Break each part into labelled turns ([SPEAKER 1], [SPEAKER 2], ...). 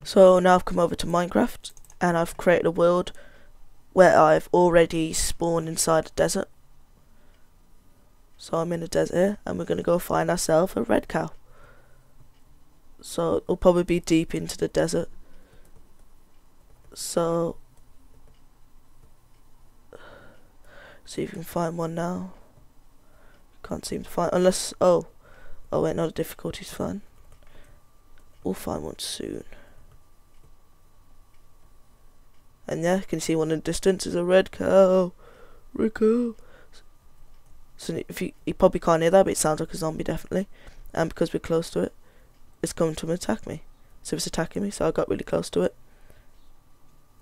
[SPEAKER 1] So now I've come over to Minecraft and I've created a world where I've already spawned inside a desert. So I'm in a desert here and we're going to go find ourselves a red cow. So it'll probably be deep into the desert. So see if you can find one now. Can't seem to find, unless, oh wait, no, the difficulty's fine. We'll find one soon. And yeah, you can see one in the distance is a red cow. Red cow. So if you probably can't hear that, but it sounds like a zombie definitely. And because we're close to it, it's coming to attack me. So it's attacking me, so I got really close to it.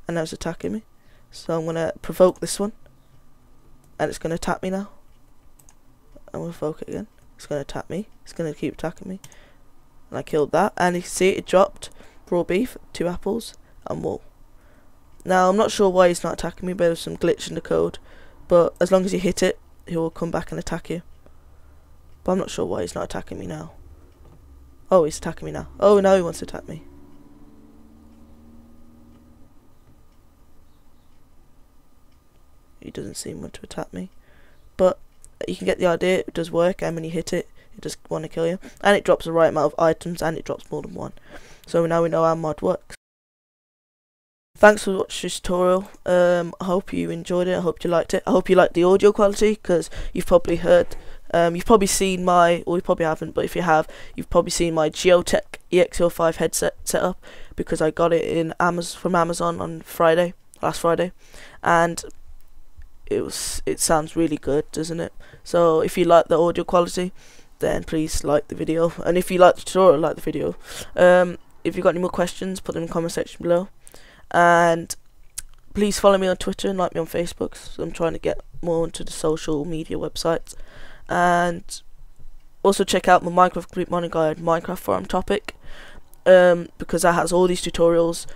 [SPEAKER 1] And now it's attacking me. So I'm gonna provoke this one. And it's gonna attack me now. I'm gonna provoke it again. It's gonna attack me. It's gonna keep attacking me. And I killed that. And you can see it dropped raw beef, 2 apples, and wool. Now I'm not sure why he's not attacking me, but there's some glitch in the code. But as long as you hit it, he will come back and attack you. But I'm not sure why he's not attacking me now. Oh, he's attacking me now. Oh, now he wants to attack me. He doesn't seem to attack me. But you can get the idea, it does work, and when you hit it, it does want to kill you. And it drops the right amount of items, and it drops more than one. So now we know how mod works. Thanks for watching this tutorial. I hope you enjoyed it. I hope you liked it. I hope you liked the audio quality, because you've probably heard, you've probably seen my, or you probably haven't, but if you have, you've probably seen my Geotech EX05 headset setup, because I got it in from Amazon on last Friday, and it sounds really good, doesn't it? So if you like the audio quality, then please like the video, and if you like the tutorial, like the video. If you've got any more questions, put them in the comment section below. And please follow me on Twitter and like me on Facebook, so I'm trying to get more into the social media websites. And also check out my Minecraft Complete Modding Guide Minecraft forum topic, because that has all these tutorials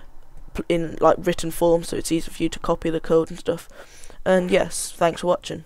[SPEAKER 1] in like written form, so it's easy for you to copy the code and stuff. And yes, thanks for watching.